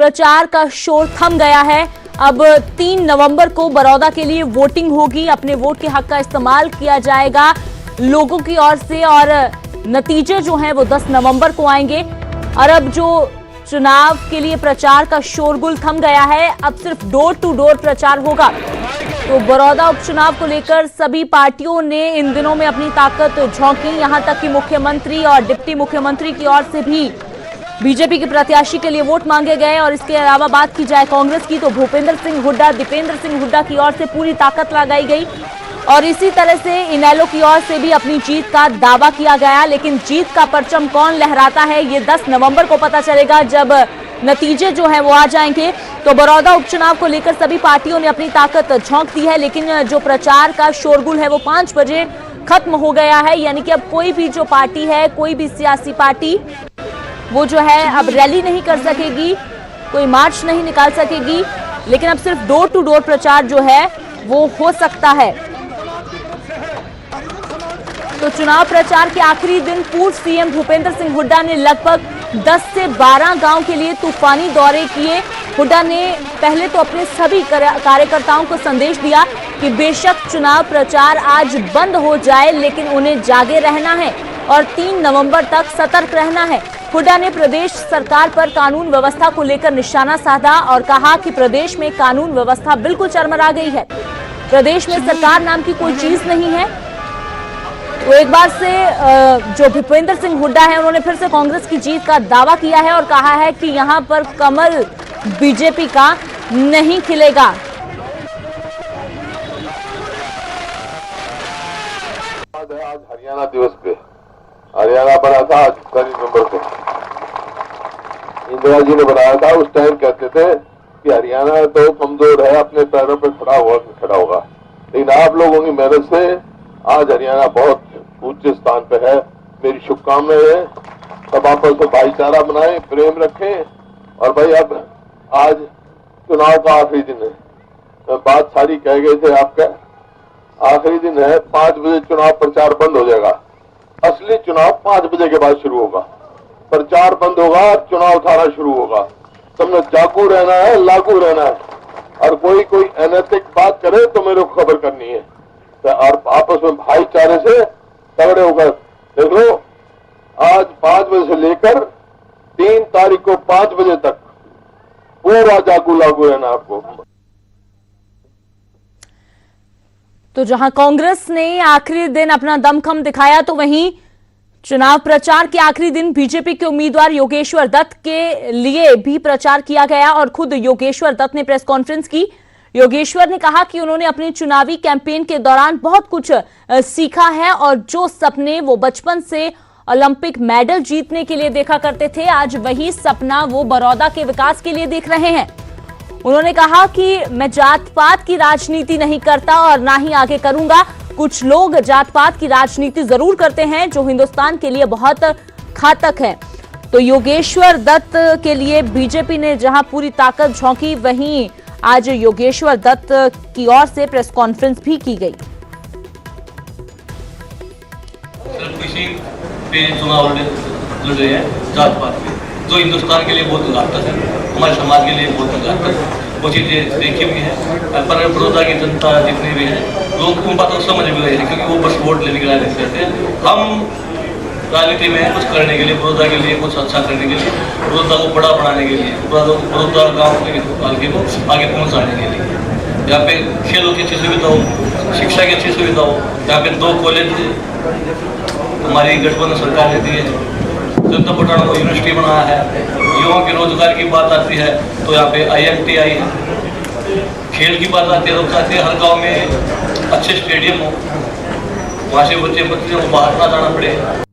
प्रचार का शोर थम गया है। अब 3 नवंबर को बड़ौदा के लिए वोटिंग होगी। अपने वोट के हक का इस्तेमाल किया जाएगा लोगों की ओर से और नतीजे जो हैं वो 10 नवंबर को आएंगे। और अब जो चुनाव के लिए प्रचार का शोरगुल थम गया है, अब सिर्फ डोर टू डोर प्रचार होगा। तो बड़ौदा उपचुनाव को लेकर सभी पार्टियों ने इन दिनों में अपनी ताकत झोंकी। यहां तक कि मुख्यमंत्री और डिप्टी मुख्यमंत्री की ओर से भी बीजेपी के प्रत्याशी के लिए वोट मांगे गए। और इसके अलावा बात की जाए कांग्रेस की, तो भूपेंद्र सिंह हुड्डा, दीपेंद्र सिंह हुड्डा की ओर से पूरी ताकत लगाई गई। और इसी तरह से इनेलो की ओर से भी अपनी जीत का दावा किया गया। लेकिन जीत का परचम कौन लहराता है, ये 10 नवंबर को पता चलेगा जब नतीजे जो हैं वो आ जाएंगे। तो बड़ौदा उपचुनाव को लेकर सभी पार्टियों ने अपनी ताकत झोंक दी है। लेकिन जो प्रचार का शोरगुल है वो 5 बजे खत्म हो गया है। यानी कि अब कोई भी जो पार्टी है, कोई भी सियासी पार्टी वो जो है अब रैली नहीं कर सकेगी, कोई मार्च नहीं निकाल सकेगी। लेकिन अब सिर्फ डोर टू डोर प्रचार जो है वो हो सकता है। तो चुनाव प्रचार के आखिरी दिन पूर्व सीएम भूपेंद्र सिंह हुड्डा ने लगभग 10 से 12 गांव के लिए तूफानी दौरे किए। हुड्डा ने पहले तो अपने सभी कार्यकर्ताओं को संदेश दिया कि बेशक चुनाव प्रचार आज बंद हो जाए, लेकिन उन्हें जागे रहना है और 3 नवंबर तक सतर्क रहना है। हुड्डा ने प्रदेश सरकार पर कानून व्यवस्था को लेकर निशाना साधा और कहा कि प्रदेश में कानून व्यवस्था बिल्कुल चरमरा गई है। प्रदेश में सरकार नाम की कोई चीज नहीं है। तो एक बार से जो भूपेंद्र सिंह हुड्डा है उन्होंने फिर से कांग्रेस की जीत का दावा किया है और कहा है कि यहां पर कमल बीजेपी का नहीं खिलेगा। आज हरियाणा दिवस पे हरियाणा बना था आज 23 नवंबर को, इंदिरा जी ने बनाया था। उस टाइम कहते थे कि हरियाणा तो कमजोर है, अपने पैरों पर खड़ा होगा। लेकिन आप लोगों की मेहनत से आज हरियाणा बहुत उच्च स्थान पे है। मेरी शुभकामनाएं है, सब आपस में भाईचारा बनाएं, प्रेम रखें। और भाई अब आज चुनाव का आखिरी दिन है, बात सारी कह गए थे आपका, आखिरी दिन है। 5 बजे चुनाव प्रचार बंद हो जाएगा। असली चुनाव 5 बजे के बाद शुरू होगा। प्रचार बंद होगा, चुनाव थाना शुरू होगा। सबने जागू रहना है, लागू रहना है। और कोई अनैतिक बात करे तो मेरे को खबर करनी है। और आपस में भाईचारे से तगड़े होकर देख लो। आज 5 बजे से लेकर 3 तारीख को 5 बजे तक पूरा जागू लागू रहना आपको। तो जहां कांग्रेस ने आखिरी दिन अपना दमखम दिखाया, तो वहीं चुनाव प्रचार के आखिरी दिन बीजेपी के उम्मीदवार योगेश्वर दत्त के लिए भी प्रचार किया गया और खुद योगेश्वर दत्त ने प्रेस कॉन्फ्रेंस की। योगेश्वर ने कहा कि उन्होंने अपने चुनावी कैंपेन के दौरान बहुत कुछ सीखा है और जो सपने वो बचपन से ओलंपिक मेडल जीतने के लिए देखा करते थे, आज वही सपना वो बड़ौदा के विकास के लिए देख रहे हैं। उन्होंने कहा कि मैं जात पात की राजनीति नहीं करता और ना ही आगे करूंगा। कुछ लोग जात पात की राजनीति जरूर करते हैं जो हिंदुस्तान के लिए बहुत घातक है। तो योगेश्वर दत्त के लिए बीजेपी ने जहां पूरी ताकत झोंकी, वहीं आज योगेश्वर दत्त की ओर से प्रेस कॉन्फ्रेंस भी की गई। सिर्फ किसी पे चुनाव लड़ रहे हैं जात पात पे, जो हिंदुस्तान के लिए बहुत घातक है, हमारे समाज के लिए बहुत घातक है। वो चीज़ें देखी हुई है। पर बड़ौदा की जनता जितनी भी है, लोग उन बातों को समझ भी रहे हैं, क्योंकि वो बस वोट लेने के लिए रहते हैं। हम राजनीति में कुछ करने के लिए, बड़ौदा के लिए कुछ अच्छा करने के लिए, बड़ौदा को बड़ा बनाने के लिए, बड़ौदा गाँव के हल्के को आगे पहुँचाने के लिए, यहाँ पे खेलों की अच्छी सुविधा हो, शिक्षा की अच्छी सुविधा हो। यहाँ पे 2 कॉलेज हमारी गठबंधन सरकार ने दी है। जनता पटाना को यूनिवर्सिटी बनाया है। युवाओं के रोजगार की बात आती है तो यहाँ पे IMT आई है। खेल की बात आती है तो चाहते हैं हर गांव में अच्छे स्टेडियम हो, वहाँ से बच्चे को बाहर ना जाना पड़े।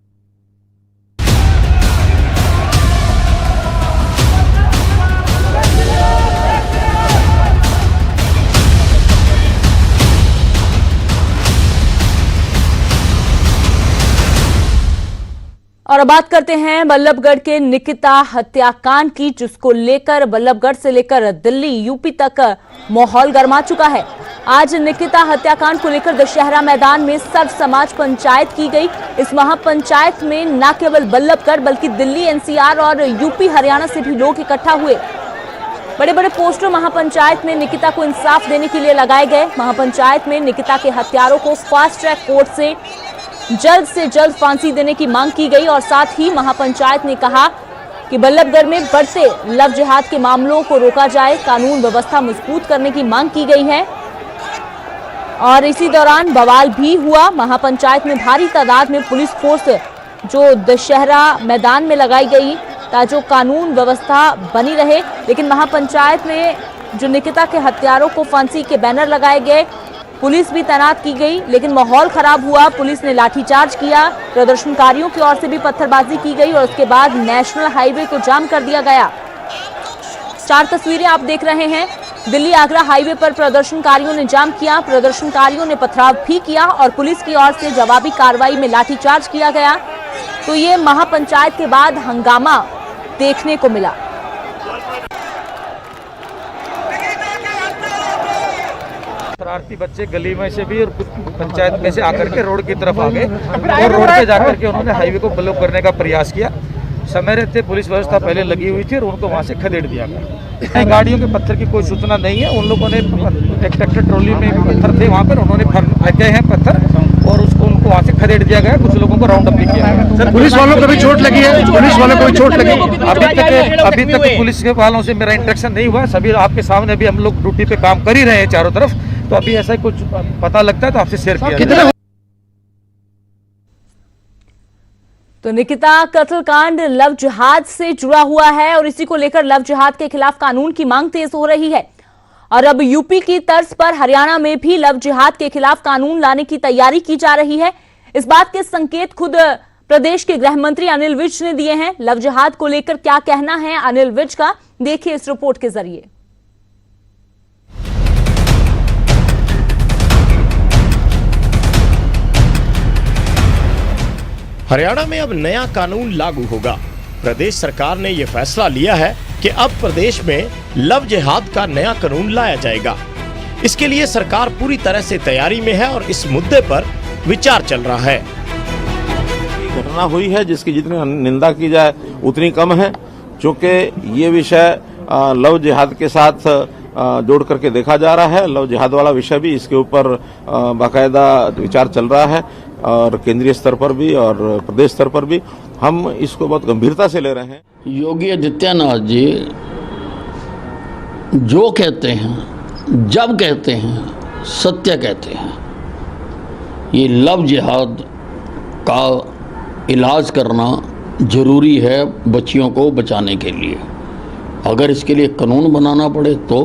और अब बात करते हैं बल्लभगढ़ के निकिता हत्याकांड की, जिसको लेकर बल्लभगढ़ से लेकर दिल्ली, यूपी तक माहौल गर्मा चुका है। आज निकिता हत्याकांड को लेकर दशहरा मैदान में सर्व समाज पंचायत की गई। इस महापंचायत में न केवल बल्लभगढ़ बल्कि दिल्ली, NCR और यूपी, हरियाणा से भी लोग इकट्ठा हुए। बड़े बड़े पोस्टर महापंचायत में निकिता को इंसाफ देने के लिए लगाए गए। महापंचायत में निकिता के हत्यारों को फास्ट ट्रैक कोर्ट से जल्द फांसी देने की मांग की गई और साथ ही महापंचायत ने कहा कि बल्लभगढ़ में बढ़ते लव जिहाद के मामलों को रोका जाए, कानून व्यवस्था मजबूत करने की मांग की गई है। और इसी दौरान बवाल भी हुआ। महापंचायत में भारी तादाद में पुलिस फोर्स जो दशहरा मैदान में लगाई गई ताकि कानून व्यवस्था बनी रहे, लेकिन महापंचायत में जो निकिता के हत्यारों को फांसी के बैनर लगाए गए, पुलिस भी तैनात की गई, लेकिन माहौल खराब हुआ। पुलिस ने लाठीचार्ज किया, प्रदर्शनकारियों की ओर से भी पत्थरबाजी की गई और उसके बाद नेशनल हाईवे को जाम कर दिया गया। 4 तस्वीरें आप देख रहे हैं। दिल्ली आगरा हाईवे पर प्रदर्शनकारियों ने जाम किया, प्रदर्शनकारियों ने पथराव भी किया और पुलिस की ओर से जवाबी कार्रवाई में लाठीचार्ज किया गया। तो ये महापंचायत के बाद हंगामा देखने को मिला। शरारती बच्चे गली में से भी और कुछ पंचायत में से आकर के रोड की तरफ आ गए और रोड पे जाकर के उन्होंने हाईवे को ब्लॉक करने का प्रयास किया। समय रहते पुलिस व्यवस्था पहले लगी हुई थी और उनको वहां से खदेड़ दिया गया। गाड़ियों के पत्थर की कोई सूचना नहीं है। उन लोगों ने एक ट्रैक्टर ट्रॉली में पत्थर थे, वहां पर उन्होंने फेंके हैं पत्थर और उनको वहां से खदेड़ दिया गया। कुछ लोगों को राउंड अप भी किया गया। सर, पुलिस वालों को भी चोट लगी है? पुलिस वालों को भी चोट लगी? अभी तक पुलिस के वालों से मेरा इंटरेक्शन नहीं हुआ। सभी आपके सामने भी हम लोग ड्यूटी पे काम कर ही रहे हैं चारों तरफ, तो अभी ऐसा कुछ पता लगता है तो आपसे शेयर किया जाएगा। तो निकिता कत्लकांड लव जिहाद से जुड़ा हुआ है और इसी को लेकर लव जिहाद के खिलाफ कानून की मांग तेज हो रही है और अब यूपी की तर्ज पर हरियाणा में भी लव जिहाद के खिलाफ कानून लाने की तैयारी की जा रही है। इस बात के संकेत खुद प्रदेश के गृह मंत्री अनिल विज ने दिए हैं। लव जिहाद को लेकर क्या कहना है अनिल विज का, देखिए इस रिपोर्ट के जरिए। हरियाणा में अब नया कानून लागू होगा। प्रदेश सरकार ने यह फैसला लिया है कि अब प्रदेश में लव जिहाद का नया कानून लाया जाएगा। इसके लिए सरकार पूरी तरह से तैयारी में है और इस मुद्दे पर विचार चल रहा है। घटना हुई है जिसकी जितनी निंदा की जाए उतनी कम है, क्योंकि ये विषय लव जिहाद के साथ जोड़ करके देखा जा रहा है। लव जिहाद वाला विषय भी इसके ऊपर बाकायदा विचार चल रहा है और केंद्रीय स्तर पर भी और प्रदेश स्तर पर भी हम इसको बहुत गंभीरता से ले रहे हैं। योगी आदित्यनाथ जी जो कहते हैं, जब कहते हैं, सत्य कहते हैं। ये लव जिहाद का इलाज करना जरूरी है बच्चियों को बचाने के लिए। अगर इसके लिए कानून बनाना पड़े तो,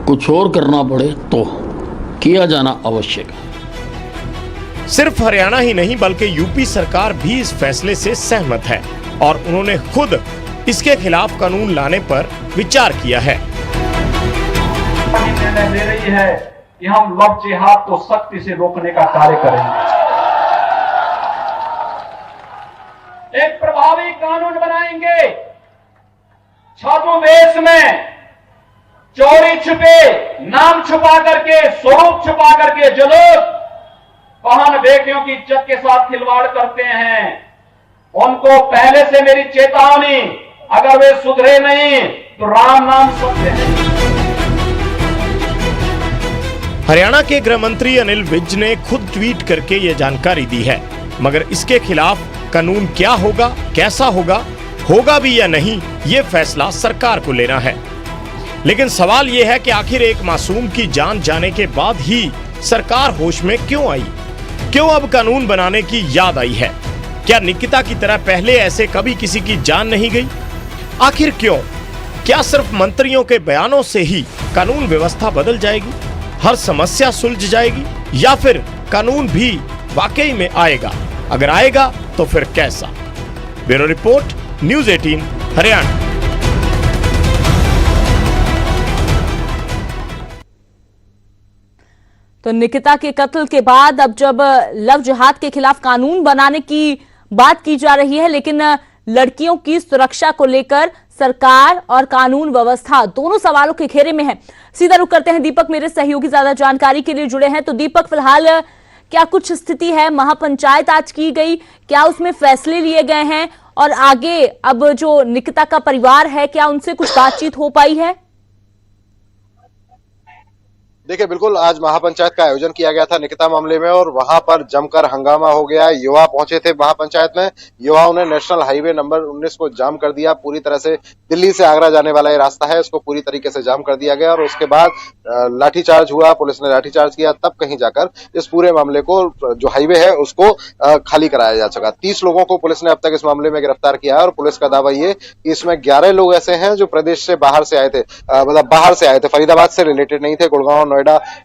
कुछ और करना पड़े तो किया जाना आवश्यक है। सिर्फ हरियाणा ही नहीं बल्कि यूपी सरकार भी इस फैसले से सहमत है और उन्होंने खुद इसके खिलाफ कानून लाने पर विचार किया है। निर्णय ले रही है कि हम लव जिहाद को सख्ती से रोकने का कार्य करेंगे। एक प्रभावी कानून बनाएंगे। छद्मवेश में चोरी छुपे, नाम छुपा करके, स्वरूप छुपा करके जो लोग बहन बेटियों की इज्जत के साथ खिलवाड़ करते हैं, उनको पहले से मेरी चेतावनी, अगर वे सुधरे नहीं तो राम नाम सुनते हैं। हरियाणा के गृह मंत्री अनिल विज ने खुद ट्वीट करके ये जानकारी दी है, मगर इसके खिलाफ कानून क्या होगा, कैसा होगा भी या नहीं, ये फैसला सरकार को लेना है। लेकिन सवाल ये है कि आखिर एक मासूम की जान जाने के बाद ही सरकार होश में क्यों आई? क्यों अब कानून बनाने की याद आई है? क्या निकिता की तरह पहले ऐसे कभी किसी की जान नहीं गई? आखिर क्यों? क्या सिर्फ मंत्रियों के बयानों से ही कानून व्यवस्था बदल जाएगी, हर समस्या सुलझ जाएगी, या फिर कानून भी वाकई में आएगा? अगर आएगा तो फिर कैसा? Bureau report, news 18 Haryana. तो निकिता के कत्ल के बाद अब जब लव जिहाद के खिलाफ कानून बनाने की बात की जा रही है, लेकिन लड़कियों की सुरक्षा को लेकर सरकार और कानून व्यवस्था दोनों सवालों के घेरे में है। सीधा रुख करते हैं दीपक, मेरे सहयोगी ज्यादा जानकारी के लिए जुड़े हैं। तो दीपक, फिलहाल क्या कुछ स्थिति है? महापंचायत आज की गई, क्या उसमें फैसले लिए गए हैं और आगे अब जो निकिता का परिवार है, क्या उनसे कुछ बातचीत हो पाई है? देखिए, बिल्कुल आज महापंचायत का आयोजन किया गया था निकिता मामले में और वहां पर जमकर हंगामा हो गया। युवा पहुंचे थे महापंचायत में। युवाओं ने नेशनल हाईवे नंबर 19 को जाम कर दिया। पूरी तरह से दिल्ली से आगरा जाने वाला ये रास्ता है, इसको पूरी तरीके से जाम कर दिया गया और उसके बाद लाठीचार्ज हुआ। पुलिस ने लाठीचार्ज किया, तब कहीं जाकर इस पूरे मामले को, जो हाईवे है उसको खाली कराया जा सका। 30 लोगों को पुलिस ने अब तक इस मामले में गिरफ्तार किया है और पुलिस का दावा ये कि इसमें 11 लोग ऐसे हैं जो प्रदेश से बाहर से आए थे, मतलब बाहर से आए थे, फरीदाबाद से रिलेटेड नहीं थे, गुड़गांव, नोएडा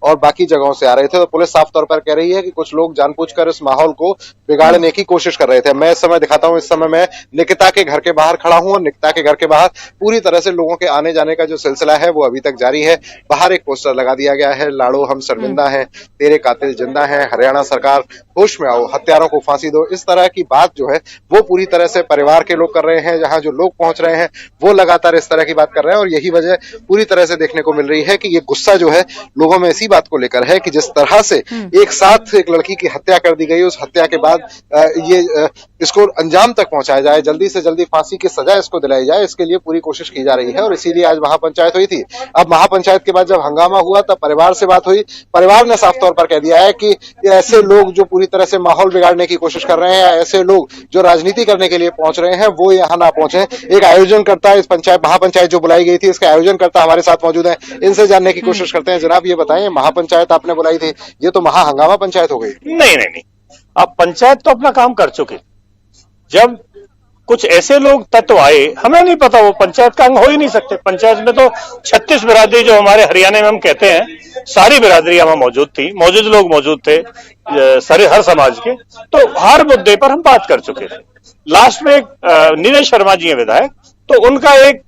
और बाकी जगहों से आ रहे थे। तो पुलिस साफ तौर पर कह रही है कि कुछ लोग जानबूझकर इस माहौल को बिगाड़ने की कोशिश कर रहे थे। मैं इस समय दिखाता हूं, इस समय मैं निकिता के घर के बाहर खड़ा हूं और निकिता के घर के बाहर पूरी तरह से लोगों के आने जाने का जो सिलसिला है वो अभी तक जारी है। बाहर एक पोस्टर लगा दिया गया है, लाड़ो हम शर्मिंदा हैं, तेरे कातिल जिंदा हैं, हरियाणा सरकार होश में आओ, हत्यारों को फांसी दो। इस तरह की बात जो है वो पूरी तरह से परिवार के लोग कर रहे हैं। जहां जो लोग पहुंच रहे हैं वो लगातार इस तरह की बात कर रहे हैं और यही वजह पूरी तरह से देखने को मिल रही है कि ये गुस्सा जो है लोगों में इसी बात को लेकर है कि जिस तरह से एक साथ एक लड़की की हत्या कर दी गई, उस हत्या के बाद इसको अंजाम तक पहुंचाया जाए, जल्दी से जल्दी फांसी की सजा इसको दिलाई जाए, इसके लिए पूरी कोशिश की जा रही है और इसीलिए आज महापंचायत हुई थी। अब महापंचायत के बाद जब हंगामा हुआ तब परिवार से बात हुई। परिवार ने साफ तौर पर कह दिया है कि ऐसे लोग जो पूरी तरह से माहौल बिगाड़ने की कोशिश कर रहे हैं, ऐसे लोग जो राजनीति करने के लिए पहुंच रहे हैं, वो यहाँ ना पहुंचे। एक आयोजनकर्ता, इस महापंचायत जो बुलाई गई थी, इसके आयोजनकर्ता हमारे साथ मौजूद है, इनसे जानने की कोशिश करते हैं। जनाब, ये बताएं, महापंचायत आपने बुलाई थी, ये तो महा हंगामा पंचायत हो गई। नहीं, अब पंचायत तो अपना काम कर चुके। जब कुछ ऐसे लोग तत्व आए, हमें नहीं पता, वो पंचायत का अंग हो ही नहीं सकते। पंचायत में तो 36 बिरादरी, जो हमारे हरियाणा में हम कहते हैं, सारी बिरादरी वहां मौजूद थी, मौजूद लोग मौजूद थे, सारे हर समाज के। तो हर मुद्दे पर हम बात कर चुके थे। लास्ट में नीरज शर्मा जी हैं विधायक, तो उनका एक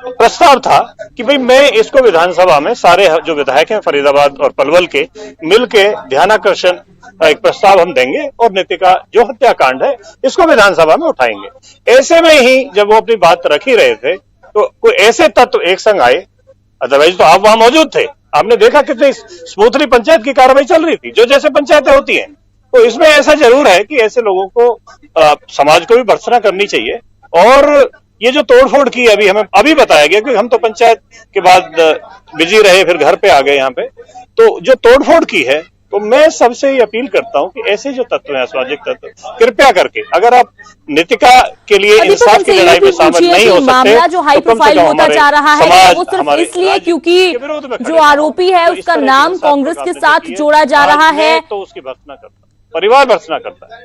प्रस्ताव था कि भाई मैं इसको विधानसभा में सारे जो विधायक हैं फरीदाबाद और पलवल के मिलके ध्यानाकर्षण एक प्रस्ताव हम देंगे और नितिका जो हत्याकांड है इसको विधानसभा में उठाएंगे। ऐसे में ही जब वो अपनी बात रख ही रहे थे तो कोई ऐसे तत्व एक संग आए, अदरवाइज तो आप वहां मौजूद थे, आपने देखा कितनी स्मूथली पंचायत की कार्रवाई चल रही थी, जो जैसे पंचायतें होती हैं। तो इसमें ऐसा जरूर है कि ऐसे लोगों को समाज को भी भर्त्सना करनी चाहिए। और ये जो तोड़फोड़ की अभी हमें बताया गया, क्योंकि हम तो पंचायत के बाद बिजी रहे, फिर घर पे आ गए यहाँ पे, तो जो तोड़फोड़ की है, तो मैं सबसे ये अपील करता हूँ कि ऐसे जो तत्व हैं, असामाजिक तत्व, कृपया करके अगर आप नितिका के लिए इंसाफ की लड़ाई में शामिल नहीं हो सकते, मामला जो हाई प्रोफाइल होता जा रहा है वो सिर्फ इसलिए क्योंकि जो आरोपी है उसका नाम कांग्रेस के साथ जोड़ा जा रहा है, तो उसकी भर्त्सना करता, परिवार भर्त्सना करता है।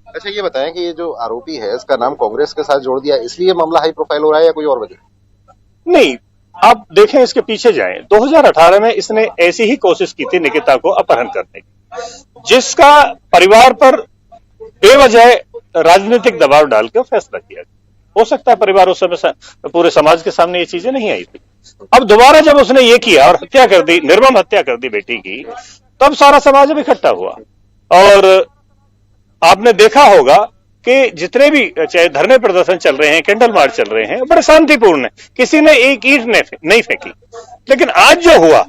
अच्छा, ये बताएं कि ये जो आरोपी है इसका नाम कांग्रेस के साथ जोड़ दिया, इसलिए मामला हाई प्रोफाइल हो रहा है या कोई और वजह? नहीं, आप देखें, इसके पीछे जाएं। 2018 में इसने ऐसी ही कोशिश की थी निकिता को अपहरण करने की, जिसका परिवार पर बेवजह राजनीतिक दबाव डाल के फैसला किया। हो सकता है परिवार उस समय पूरे समाज के सामने ये चीजें नहीं आई थी। अब दोबारा जब उसने ये किया और हत्या कर दी, निर्मम हत्या कर दी बेटी की, तब सारा समाज अब इकट्ठा हुआ। और आपने देखा होगा कि जितने भी चाहे धरने प्रदर्शन चल रहे हैं, कैंडल मार्च चल रहे हैं, बड़े शांतिपूर्ण है, किसी ने एक ईंट नहीं फेंकी। लेकिन आज जो हुआ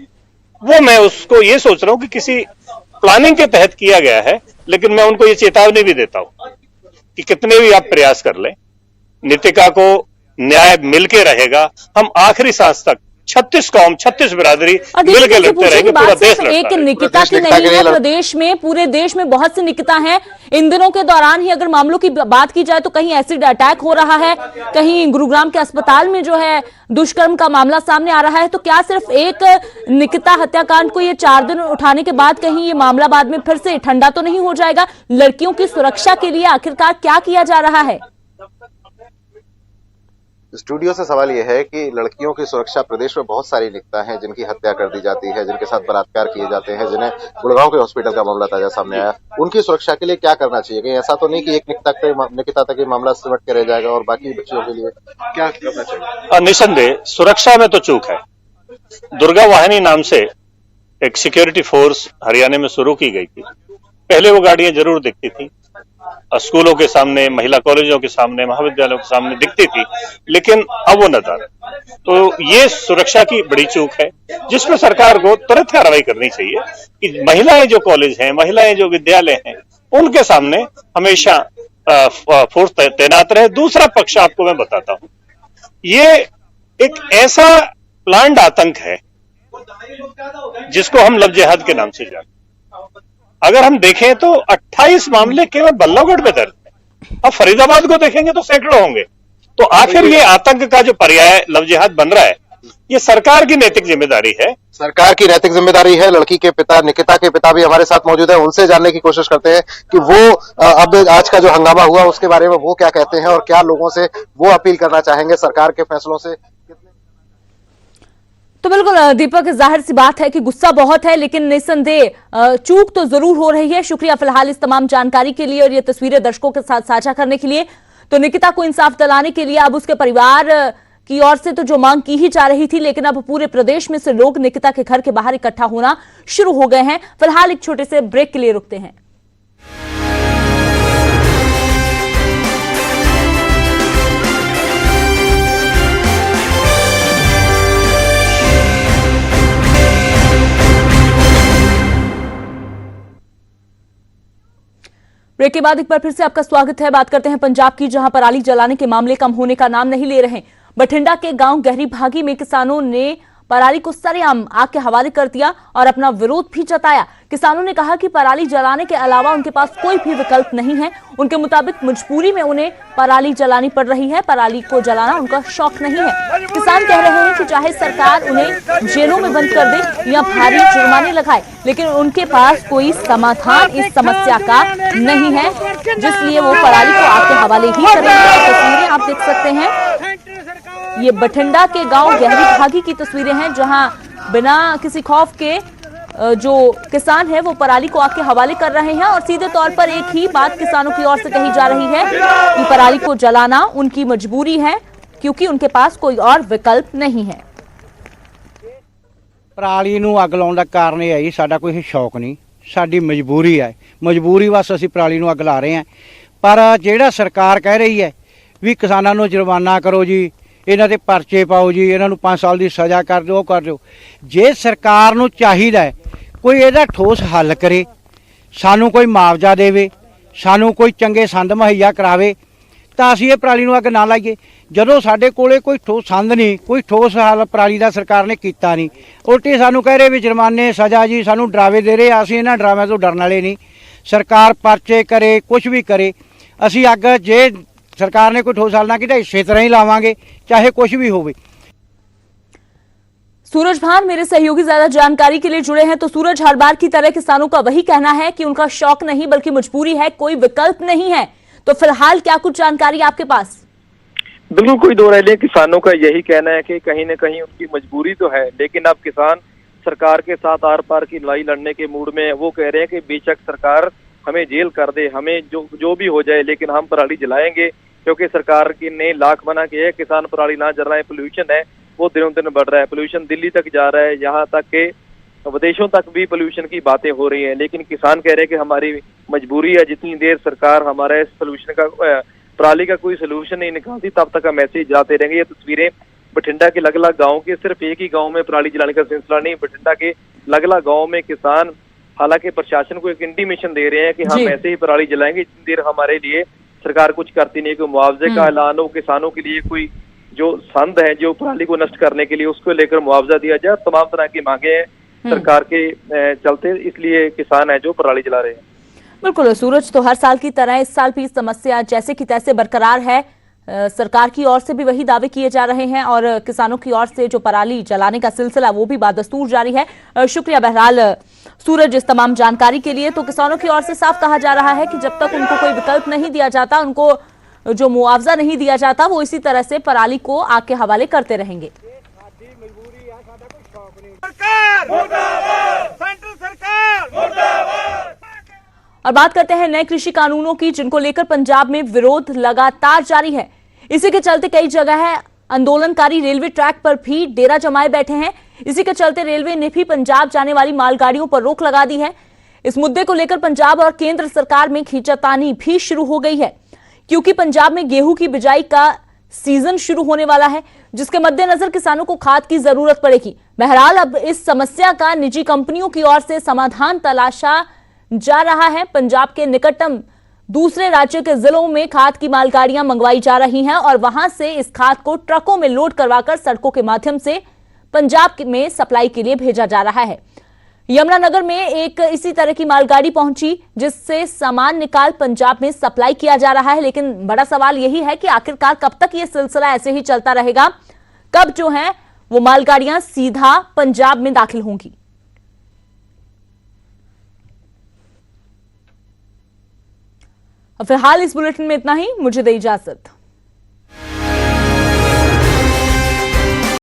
वो मैं उसको ये सोच रहा हूं कि किसी प्लानिंग के तहत किया गया है। लेकिन मैं उनको ये चेतावनी भी देता हूं कि कितने भी आप प्रयास कर लें, नितिका को न्याय मिलके रहेगा। हम आखिरी सांस तक 36 कौम, 36 बिरादरी मिलकर लड़ते रहेंगे, पूरा देश लड़ता एक निकिता की नहीं है, प्रदेश में, पूरे देश में बहुत सी निकिता हैं। इन दिनों के दौरान ही अगर मामलों की बात की जाए तो कहीं एसिड अटैक हो रहा है, कहीं गुरुग्राम के अस्पताल में जो है दुष्कर्म का मामला सामने आ रहा है। तो क्या सिर्फ एक निकिता हत्याकांड को ये 4 दिन उठाने के बाद कहीं ये मामला बाद में फिर से ठंडा तो नहीं हो जाएगा? लड़कियों की सुरक्षा के लिए आखिरकार क्या किया जा रहा है? स्टूडियो से सवाल यह है कि लड़कियों की सुरक्षा, प्रदेश में बहुत सारी निकिता हैं जिनकी हत्या कर दी जाती है, जिनके साथ बलात्कार किए जाते हैं, जिन्हें गुड़गांव के हॉस्पिटल का मामला ताजा सामने आया। उनकी सुरक्षा के लिए क्या करना चाहिए? कहीं ऐसा तो नहीं कि एक निकिता तक ये मामला सिमट के रह जाएगा और बाकी बच्चियों के लिए क्या करना चाहिए? निसंदेह सुरक्षा में तो चूक है। दुर्गा वाहिनी नाम से एक सिक्योरिटी फोर्स हरियाणा में शुरू की गई थी। पहले वो गाड़ियां जरूर दिखती थी, स्कूलों के सामने, महिला कॉलेजों के सामने, महाविद्यालयों के सामने दिखती थी, लेकिन अब वो नजर। तो ये सुरक्षा की बड़ी चूक है, जिसमें सरकार को तुरंत कार्रवाई करनी चाहिए कि महिलाएं जो कॉलेज हैं, महिलाएं जो विद्यालय हैं, उनके सामने हमेशा फोर्स तैनात रहे। दूसरा पक्ष आपको मैं बताता हूं, ये एक ऐसा प्लान्ड आतंक है जिसको हम लव जिहाद के नाम से जानते। अगर हम देखें तो 28 मामले केवल बल्लभगढ़ में दर्ज है। अब फरीदाबाद को देखेंगे तो सैकड़ों होंगे। तो आखिर ये आतंक का जो पर्याय लव जिहाद बन रहा है, ये सरकार की नैतिक जिम्मेदारी है। सरकार की नैतिक जिम्मेदारी है। लड़की के पिता, निकिता के पिता भी हमारे साथ मौजूद है, उनसे जानने की कोशिश करते हैं कि वो अब आज का जो हंगामा हुआ उसके बारे में वो क्या कहते हैं और क्या लोगों से वो अपील करना चाहेंगे सरकार के फैसलों से। तो बिल्कुल दीपक, जाहिर सी बात है कि गुस्सा बहुत है, लेकिन निस्संदेह चूक तो जरूर हो रही है। शुक्रिया फिलहाल इस तमाम जानकारी के लिए और ये तस्वीरें दर्शकों के साथ साझा करने के लिए। तो निकिता को इंसाफ दिलाने के लिए अब उसके परिवार की ओर से तो जो मांग की ही जा रही थी, लेकिन अब पूरे प्रदेश में से लोग निकिता के घर के बाहर इकट्ठा होना शुरू हो गए हैं। फिलहाल एक छोटे से ब्रेक के लिए रुकते हैं। ब्रेक के बाद एक बार फिर से आपका स्वागत है। बात करते हैं पंजाब की, जहां पराली जलाने के मामले कम होने का नाम नहीं ले रहे। बठिंडा के गांव गहरी भागी में किसानों ने पराली को सरेआम आग के हवाले कर दिया और अपना विरोध भी जताया। किसानों ने कहा कि पराली जलाने के अलावा उनके पास कोई भी विकल्प नहीं है। उनके मुताबिक मजबूरी में उन्हें पराली जलानी पड़ रही है। पराली को जलाना उनका शौक नहीं है। किसान कह रहे हैं कि चाहे सरकार उन्हें जेलों में बंद कर दे या भारी जुर्माने लगाए, लेकिन उनके पास कोई समाधान इस समस्या का नहीं है, जिसलिए वो पराली को आग के हवाले ही करेंगे। तस्वीरें आप देख सकते हैं, ये बठिंडा के गांव गहरी भागी की तस्वीरें हैं, जहां बिना किसी खौफ के जो किसान है वो पराली को आग के हवाले कर रहे हैं। और सीधे तौर पर एक ही बात किसानों की ओर से कही जा रही है कि पराली को जलाना उनकी मजबूरी है, क्योंकि उनके पास कोई और विकल्प नहीं है। पराली ਨੂੰ ਅੱਗ ਲਾਉਣ ਦਾ ਕਾਰਨ ਇਹ ਹੈ ਜੀ, ਸਾਡਾ ਕੋਈ ਸ਼ੌਕ ਨਹੀਂ, ਸਾਡੀ ਮਜਬੂਰੀ ਹੈ। ਮਜਬੂਰੀ ਵਾਸਤੇ ਅਸੀਂ ਪਰਾਲੀ ਨੂੰ ਅੱਗ ਲਾ ਰਹੇ ਹਾਂ। ਪਰ ਜਿਹੜਾ ਸਰਕਾਰ ਕਹਿ ਰਹੀ ਹੈ ਵੀ ਕਿਸਾਨਾਂ ਨੂੰ ਜੁਰਮਾਨਾ ਕਰੋ ਜੀ, ਇਹਨਾਂ ਦੇ ਪਰਚੇ ਪਾਓ ਜੀ, ਇਹਨਾਂ ਨੂੰ 5 ਸਾਲ ਦੀ ਸਜ਼ਾ ਕਰ ਦਿਓ, ਉਹ ਕਰ ਦਿਓ। ਜੇ ਸਰਕਾਰ ਨੂੰ ਚਾਹੀਦਾ ਕੋਈ ਇਹਦਾ ਠੋਸ ਹੱਲ ਕਰੇ, ਸਾਨੂੰ ਕੋਈ ਮੁਆਵਜ਼ਾ ਦੇਵੇ, ਸਾਨੂੰ ਕੋਈ ਚੰਗੇ ਸੰਦ ਮੁਹੱਈਆ ਕਰਾਵੇ, ਤਾਂ ਅਸੀਂ ਇਹ ਪਰਾਲੀ ਨੂੰ ਅੱਗ ਨਾ ਲਾਈਏ। ਜਦੋਂ ਸਾਡੇ ਕੋਲੇ ਕੋਈ ਠੋਸ ਸੰਦ ਨਹੀਂ, ਕੋਈ ਠੋਸ ਹੱਲ ਪਰਾਲੀ ਦਾ ਸਰਕਾਰ ਨੇ ਕੀਤਾ ਨਹੀਂ, ਉਲਟੀ ਸਾਨੂੰ ਕਹਿ ਰਹੇ ਵੀ ਜੁਰਮਾਨੇ ਸਜ਼ਾ ਜੀ, ਸਾਨੂੰ ਡਰਾਵੇ ਦੇ ਰਹੇ। ਅਸੀਂ ਇਹਨਾਂ ਡਰਾਵਿਆਂ ਤੋਂ ਡਰਨ ਵਾਲੇ ਨਹੀਂ। ਸਰਕਾਰ ਪਰਚੇ ਕਰੇ, ਕੁਝ ਵੀ ਕਰੇ, ਅਸੀਂ ਅੱਗ ਜੇ सरकार ने कोई ठोस हल ना किया इसी तरह ही लावांगे, चाहे कुछ भी होवे। सूरज भान मेरे सहयोगी ज्यादा जानकारी के लिए जुड़े हैं। तो सूरज, हर बार की तरह किसानों का वही कहना है कि उनका शौक नहीं बल्कि मजबूरी है, कोई विकल्प नहीं है। तो फिलहाल क्या कुछ जानकारी आपके पास? बिल्कुल कोई दो राय नहीं, किसानों का यही कहना है कि कहीं न कहीं उनकी मजबूरी तो है, लेकिन अब किसान सरकार के साथ आर पार की लड़ाई लड़ने के मूड में। वो कह रहे हैं कि बेशक सरकार हमें जेल कर दे, हमें जो भी हो जाए, लेकिन हम पराली जलाएंगे, क्योंकि सरकार की ने लाख मना किया है किसान पराली ना जल रहे हैं। पोल्यूशन है वो दिनों दिन बढ़ रहा है, पोल्यूशन दिल्ली तक जा रहा है, यहाँ तक के विदेशों तक भी पोल्यूशन की बातें हो रही हैं। लेकिन किसान कह रहे हैं कि हमारी मजबूरी है, जितनी देर सरकार हमारा इस पोल्यूशन का पराली का कोई सोल्यूशन नहीं निकालती, तब तक हम ऐसे ही जाते रहेंगे। ये तस्वीरें बठिंडा के अलग अलग गाँव के, सिर्फ एक ही गाँव में पराली जलाने का सिलसिला नहीं, बठिंडा के अलग अलग गाँव में किसान हालांकि प्रशासन को एक इंटीमेशन दे रहे हैं कि हम ऐसे ही पराली जलाएंगे जितनी देर हमारे लिए सरकार कुछ करती नहीं। कोई मुआवजे का ऐलान हो, किसानों के लिए कोई जो संद है जो पराली को नष्ट करने के लिए, उसको लेकर मुआवजा दिया जाए। तमाम तरह की मांगे हैं सरकार के चलते, इसलिए किसान है जो पराली जला रहे हैं। बिल्कुल सूरज, तो हर साल की तरह इस साल भी समस्या जैसे की तैसे बरकरार है। सरकार की ओर से भी वही दावे किए जा रहे हैं और किसानों की ओर से जो पराली जलाने का सिलसिला वो भी बादस्तूर जारी है। शुक्रिया बहरहाल सूरज इस तमाम जानकारी के लिए। तो किसानों की ओर से साफ कहा जा रहा है कि जब तक उनको कोई विकल्प नहीं दिया जाता, उनको जो मुआवजा नहीं दिया जाता, वो इसी तरह से पराली को आग के हवाले करते रहेंगे। और बात करते हैं नए कृषि कानूनों की, जिनको लेकर पंजाब में विरोध लगातार जारी है। इसी के चलते कई जगह आंदोलनकारी रेलवे ट्रैक पर भी डेरा जमाए बैठे हैं। इसी के चलते रेलवे ने भी पंजाब जाने वाली मालगाड़ियों पर रोक लगा दी है। इस मुद्दे को लेकर पंजाब और केंद्र सरकार में खींचातानी भी शुरू हो गई है, क्योंकि पंजाब में गेहूं की बिजाई का सीजन शुरू होने वाला है, जिसके मद्देनजर किसानों को खाद की जरूरत पड़ेगी। बहरहाल अब इस समस्या का निजी कंपनियों की ओर से समाधान तलाशा जा रहा है। पंजाब के निकटतम दूसरे राज्य के जिलों में खाद की मालगाड़ियां मंगवाई जा रही हैं और वहां से इस खाद को ट्रकों में लोड करवाकर सड़कों के माध्यम से पंजाब में सप्लाई के लिए भेजा जा रहा है। यमुनानगर में एक इसी तरह की मालगाड़ी पहुंची जिससे सामान निकाल पंजाब में सप्लाई किया जा रहा है, लेकिन बड़ा सवाल यही है कि आखिरकार कब तक यह सिलसिला ऐसे ही चलता रहेगा, कब जो है वो मालगाड़ियां सीधा पंजाब में दाखिल होंगी। फिलहाल इस बुलेटिन में इतना ही, मुझे दे इजाजत।